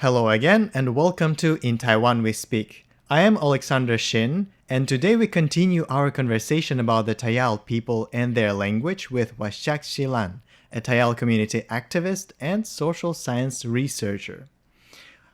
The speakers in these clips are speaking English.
Hello again and welcome to In Taiwan We Speak. I am Alexander Shin and today we continue our conversation about the Tayal people and their language with Wasiq Silan, a Tayal community activist and social science researcher.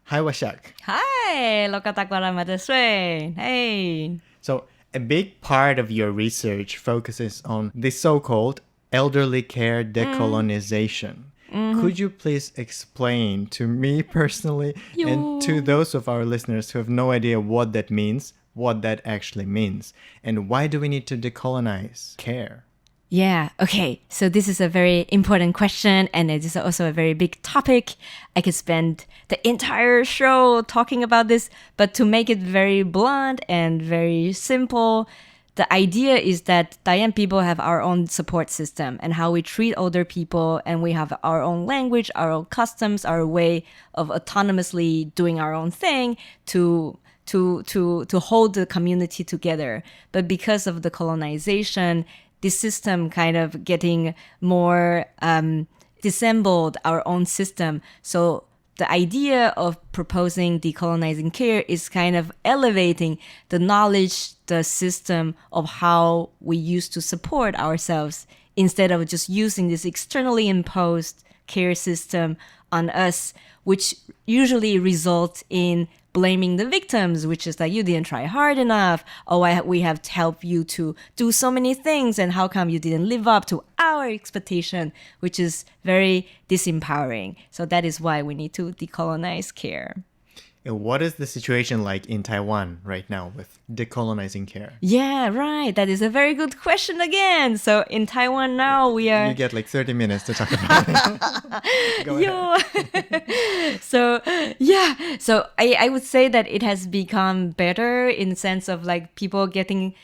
Hi Wasiq. Hi, Lokataklara Madaswe. Hey. So, a big part of your research focuses on the so-called elderly care decolonization. Could you please explain to me personally and to those of our listeners who have no idea what that means, what that actually means, and why do we need to decolonize care? Yeah, okay. So this is a very important question and it is also a very big topic. I could spend the entire show talking about this, but to make it very blunt and very simple, the idea is that Taiwan people have our own support system and how we treat older people, and we have our own language, our own customs, our way of autonomously doing our own thing to hold the community together. But because of the colonization, this system kind of getting more dissembled, our own system. So the idea of proposing decolonizing care is kind of elevating the knowledge, the system of how we used to support ourselves instead of just using this externally imposed care system on us, which usually results in blaming the victims, which is like, you didn't try hard enough. Oh, we have to help you to do so many things. And how come you didn't live up to our expectation, which is very disempowering. So that is why we need to decolonize care. And what is the situation like in Taiwan right now with decolonizing care? Yeah, right. That is a very good question again. So in Taiwan now we are... You get like 30 minutes to talk about it. Go ahead. So I would say that it has become better in the sense of like people getting...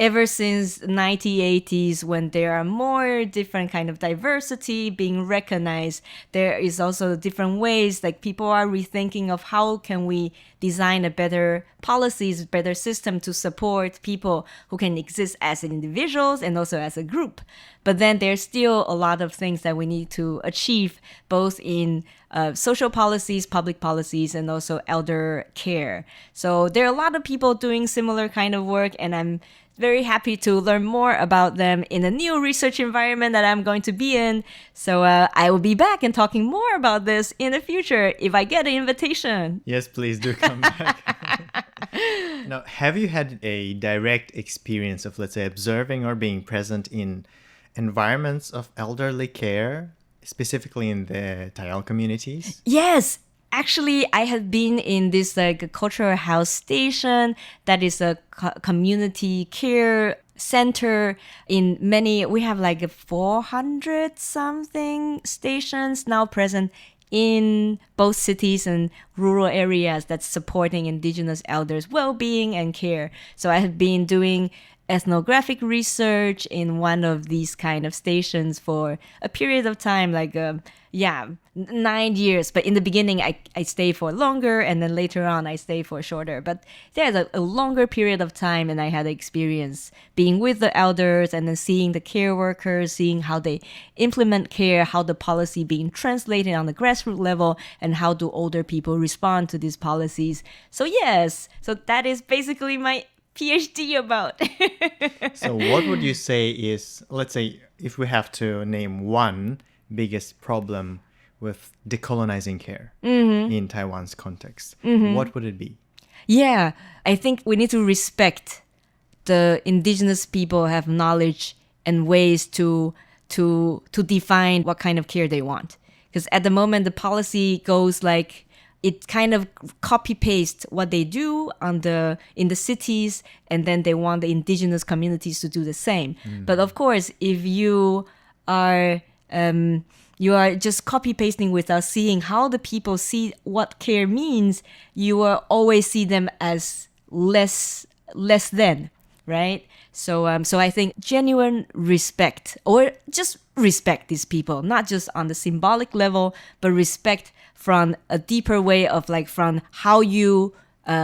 ever since 1980s, when there are more different kind of diversity being recognized, there is also different ways like people are rethinking of how can we design a better policies, better system to support people who can exist as individuals and also as a group. But then there's still a lot of things that we need to achieve, both in social policies, public policies, and also elder care. So there are a lot of people doing similar kind of work, and I'm very happy to learn more about them in a new research environment that I'm going to be in. So I will be back and talking more about this in the future if I get an invitation. Yes, please do come back. Now, have you had a direct experience of, let's say, observing or being present in environments of elderly care, specifically in the Tayal communities? Yes. Actually, I have been in this like cultural house station that is a community care center in many. We have like 400 something stations now present in both cities and rural areas that's supporting indigenous elders' well-being and care. So I have been doing ethnographic research in one of these kind of stations for a period of time, like 9 years. But in the beginning, I stay for longer, and then later on, I stay for shorter. But there's a longer period of time, and I had the experience being with the elders and then seeing the care workers, seeing how they implement care, how the policy being translated on the grassroots level, and how do older people respond to these policies. So yes, so that is basically my PhD about. So what would you say is, let's say, if we have to name one biggest problem with decolonizing care in Taiwan's context, what would it be? Yeah, I think we need to respect the indigenous people have knowledge and ways to define what kind of care they want. Because at the moment, the policy goes like, it kind of copy-paste what they do in the cities, and then they want the indigenous communities to do the same. But of course, if you are just copy-pasting without seeing how the people see what care means, you will always see them as less than, right? So I think genuine respect, or just respect these people, not just on the symbolic level, but respect from a deeper way of like from how you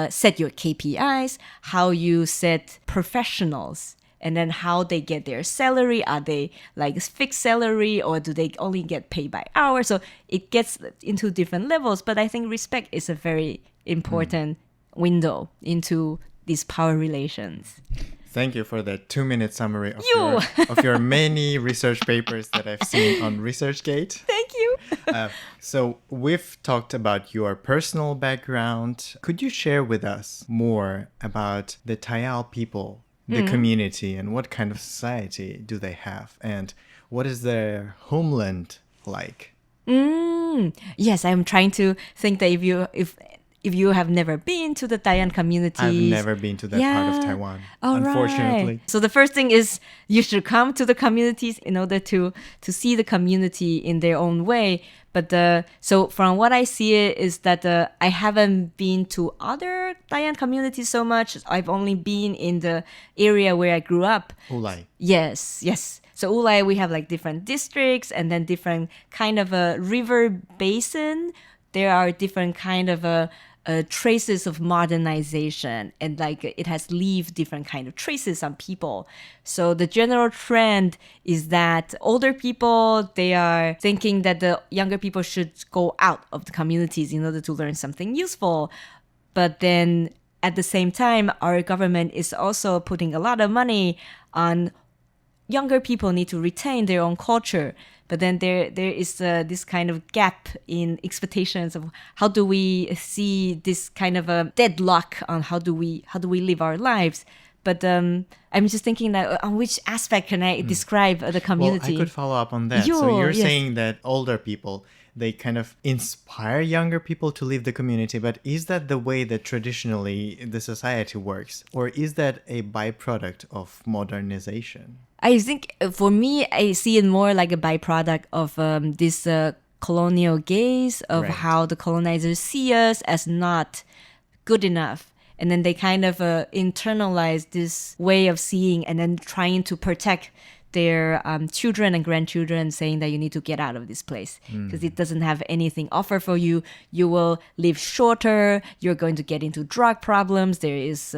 set your KPIs, how you set professionals and then how they get their salary. Are they like fixed salary, or do they only get paid by hour? So it gets into different levels. But I think respect is a very important window into these power relations. Thank you for that 2-minute summary of your many research papers that I've seen on ResearchGate. Thank you. So we've talked about your personal background. Could you share with us more about the Tayal people, the community, and what kind of society do they have? And what is their homeland like? Yes, I'm trying to think that if you have never been to the Taiwan community. I've never been to that part of Taiwan, unfortunately. Right. So the first thing is you should come to the communities in order to see the community in their own way. But so from what I see is that I haven't been to other Taiwan communities so much. I've only been in the area where I grew up. Wulai. Yes. So Wulai, we have like different districts and then different kind of a river basin. There are different kind of traces of modernization, and like it has leave different kind of traces on people. So the general trend is that older people, they are thinking that the younger people should go out of the communities in order to learn something useful. But then at the same time, our government is also putting a lot of money on younger people need to retain their own culture. But then there is this kind of gap in expectations of how do we see this kind of a deadlock on how do we live our lives. But I'm just thinking that on which aspect can I describe the community? Well, I could follow up on that. So you're saying that older people, they kind of inspire younger people to leave the community. But is that the way that traditionally the society works? Or is that a byproduct of modernization? I think for me, I see it more like a byproduct of this colonial gaze of how the colonizers see us as not good enough. And then they kind of internalize this way of seeing and then trying to protect their children and grandchildren, saying that you need to get out of this place because it doesn't have anything offer for you. You will live shorter. You're going to get into drug problems. There is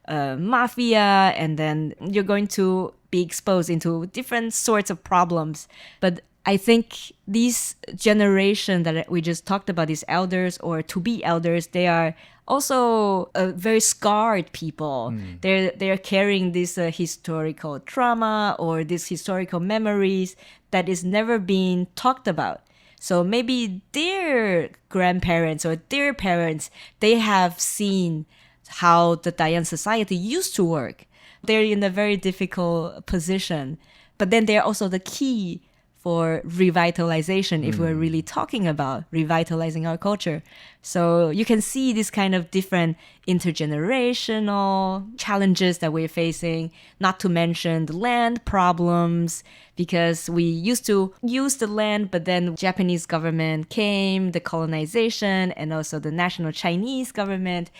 mafia, and then you're going to be exposed into different sorts of problems. But I think these generation that we just talked about, these elders or to-be elders, they are also very scarred people. They're carrying this historical trauma or these historical memories that is never being talked about. So maybe their grandparents or their parents, they have seen how the Taiwan society used to work. They're in a very difficult position. But then they're also the key for revitalization if we're really talking about revitalizing our culture. So you can see this kind of different intergenerational challenges that we're facing, not to mention the land problems, because we used to use the land, but then Japanese government came, the colonization, and also the national Chinese government.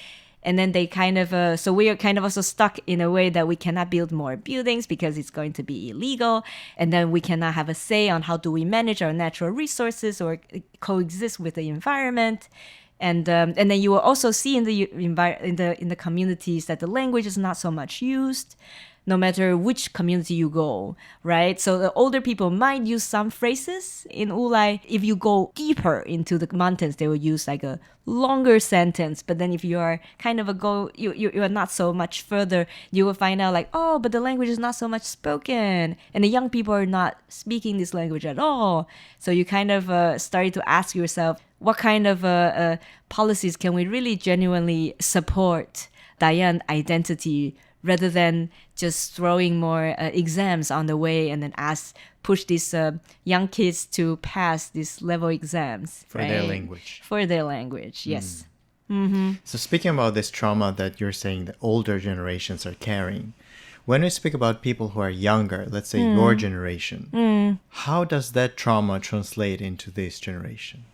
And then they kind of, so we are kind of also stuck in a way that we cannot build more buildings because it's going to be illegal. And then we cannot have a say on how do we manage our natural resources or coexist with the environment. And then you will also see in the communities that the language is not so much used, no matter which community you go, right? So the older people might use some phrases in Wulai. If you go deeper into the mountains, they will use like a longer sentence. But then if you are kind of you are not so much further, you will find out like, oh, but the language is not so much spoken. And the young people are not speaking this language at all. So you kind of started to ask yourself, what kind of policies can we really genuinely support Taiwan identity rather than just throwing more exams on the way and then push these young kids to pass these level exams. For their language. For their language, yes. So speaking about this trauma that you're saying the older generations are carrying, when we speak about people who are younger, let's say your generation, how does that trauma translate into this generation?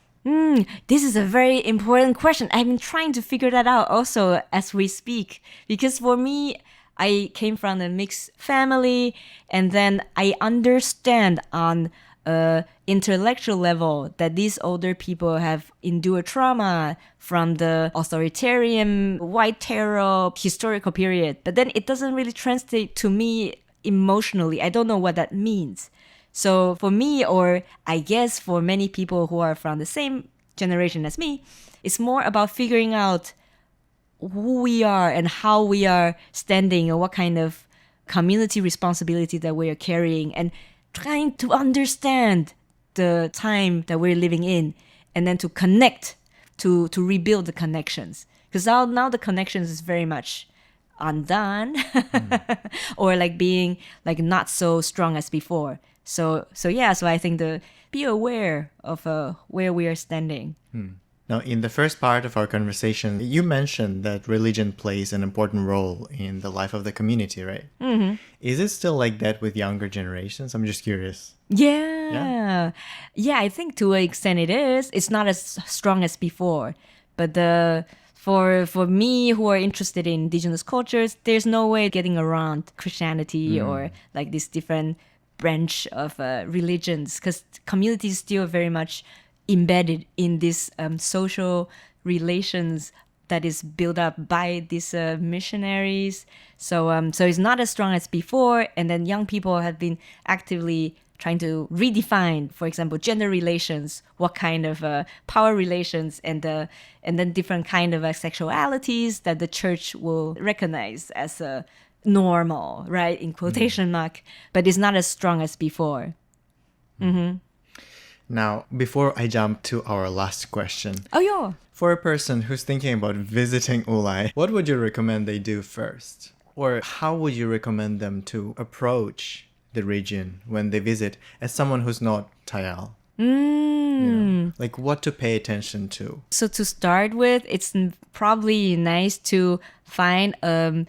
This is a very important question. I've been trying to figure that out also as we speak. Because for me, I came from a mixed family, and then I understand on an intellectual level that these older people have endured trauma from the authoritarian white terror historical period. But then it doesn't really translate to me emotionally. I don't know what that means. So for me, or I guess for many people who are from the same generation as me, it's more about figuring out who we are and how we are standing and what kind of community responsibility that we are carrying, and trying to understand the time that we're living in, and then to connect, to rebuild the connections. Because now the connections is very much undone or like being like not so strong as before. So I think be aware of where we are standing. Now, in the first part of our conversation, you mentioned that religion plays an important role in the life of the community, right? Mm-hmm. Is it still like that with younger generations? I'm just curious. Yeah, I think to an extent it is. It's not as strong as before. But for me who are interested in indigenous cultures, there's no way getting around Christianity or like this different branch of religions, because community is still very much embedded in this social relations that is built up by these missionaries. So it's not as strong as before. And then young people have been actively trying to redefine, for example, gender relations, what kind of power relations, and then different kind of sexualities that the church will recognize as normal, right, in quotation mark. But it's not as strong as before. Mm-hmm. Now, before I jump to our last question. Oh, yeah. For a person who's thinking about visiting Wulai, what would you recommend they do first? Or how would you recommend them to approach the region when they visit as someone who's not Tayal? Like what to pay attention to? So to start with, it's probably nice to find a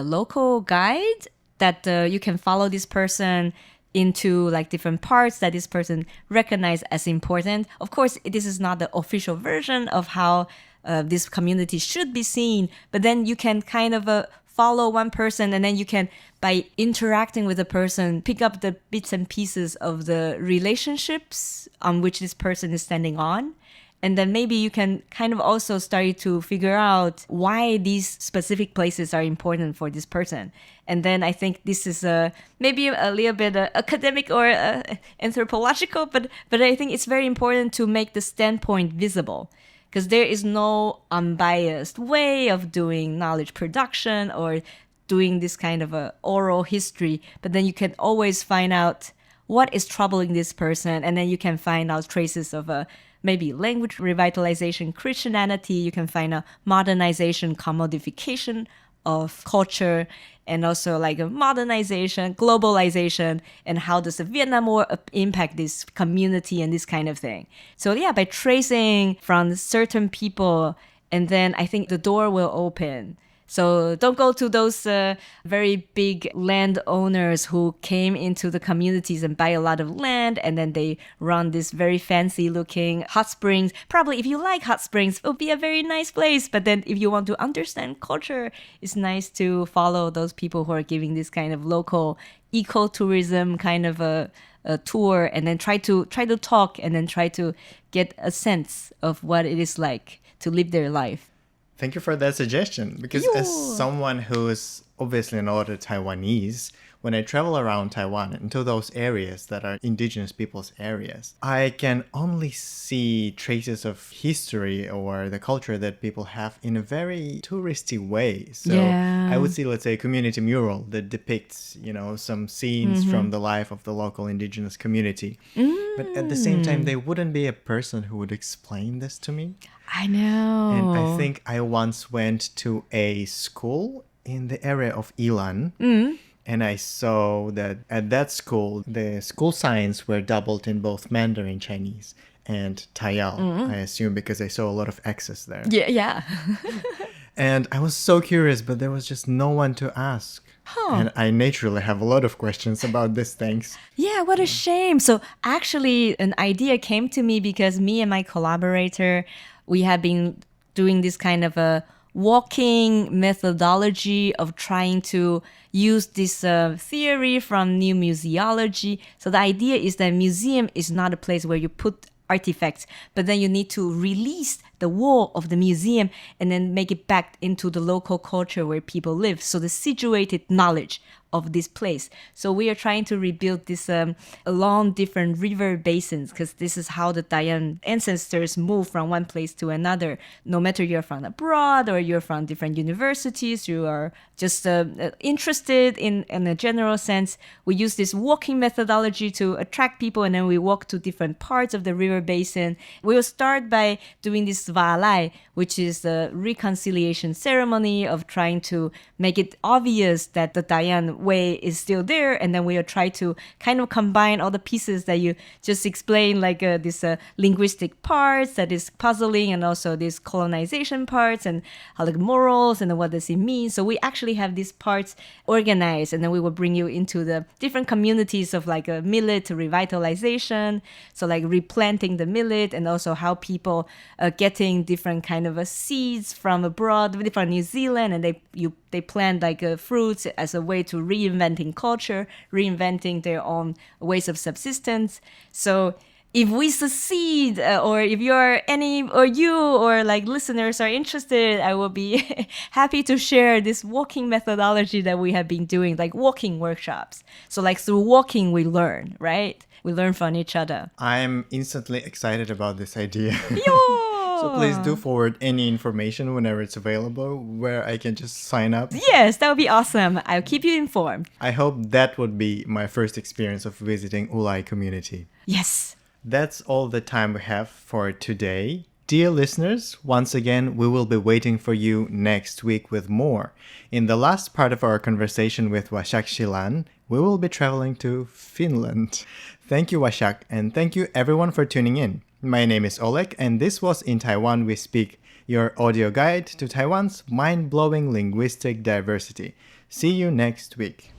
local guide that you can follow this person into like different parts that this person recognized as important. Of course, this is not the official version of how this community should be seen, but then you can kind of follow one person, and then you can, by interacting with the person, pick up the bits and pieces of the relationships on which this person is standing on. And then maybe you can kind of also start to figure out why these specific places are important for this person. And then I think this is maybe a little bit academic or anthropological, but I think it's very important to make the standpoint visible, because there is no unbiased way of doing knowledge production or doing this kind of oral history. But then you can always find out what is troubling this person, and then you can find out traces of maybe language revitalization, Christianity. You can find a modernization, commodification of culture, and also like a modernization, globalization, and how does the Vietnam War impact this community and this kind of thing. So yeah, by tracing from certain people, and then I think the door will open. So don't go to those very big landowners who came into the communities and buy a lot of land, and then they run this very fancy looking hot springs. Probably if you like hot springs, it will be a very nice place. But then if you want to understand culture, it's nice to follow those people who are giving this kind of local ecotourism kind of a tour, and then try to talk, and then try to get a sense of what it is like to live their life. Thank you for that suggestion, because as someone who is obviously not a Taiwanese, when I travel around Taiwan into those areas that are indigenous people's areas, I can only see traces of history or the culture that people have in a very touristy way. So I would see, let's say, a community mural that depicts, some scenes from the life of the local indigenous community. But at the same time, there wouldn't be a person who would explain this to me. I know. And I think I once went to a school in the area of Ilan. And I saw that at that school, the school signs were doubled in both Mandarin Chinese and Tayal, I assume, because I saw a lot of X's there. Yeah. And I was so curious, but there was just no one to ask. And I naturally have a lot of questions about these things. Yeah, what a shame. So actually, an idea came to me because me and my collaborator, we have been doing this kind of a walking methodology of trying to use this theory from new museology. So the idea is that museum is not a place where you put artifacts, but then you need to release the wall of the museum and then make it back into the local culture where people live. So the situated knowledge of this place. So we are trying to rebuild this along different river basins, because this is how the Taiwan ancestors move from one place to another. No matter you're from abroad or you're from different universities, you are just interested in a general sense. We use this walking methodology to attract people, and then we walk to different parts of the river basin. We will start by doing this Wulai, which is the reconciliation ceremony of trying to make it obvious that the Taiwan way is still there, and then we will try to kind of combine all the pieces that you just explained, like this linguistic parts that is puzzling, and also this colonization parts, and how like morals and what does it mean. So we actually have these parts organized, and then we will bring you into the different communities of like a millet revitalization, so like replanting the millet, and also how people are getting different kind of seeds from abroad, from New Zealand, and they plant like fruits as a way to reinventing culture, reinventing their own ways of subsistence. So if we succeed, or if you're any, or you, or like listeners are interested, I will be happy to share this walking methodology that we have been doing, like walking workshops. So like through walking, we learn, right? We learn from each other. I'm instantly excited about this idea. Yo! So please do forward any information whenever it's available where I can just sign up. Yes, that would be awesome. I'll keep you informed. I hope that would be my first experience of visiting Wulai community. Yes. That's all the time we have for today. Dear listeners, once again, we will be waiting for you next week with more. In the last part of our conversation with Wasiq Silan, we will be traveling to Finland. Thank you, Wasiq, and thank you everyone for tuning in. My name is Oleg, and this was In Taiwan We Speak, your audio guide to Taiwan's mind-blowing linguistic diversity. See you next week.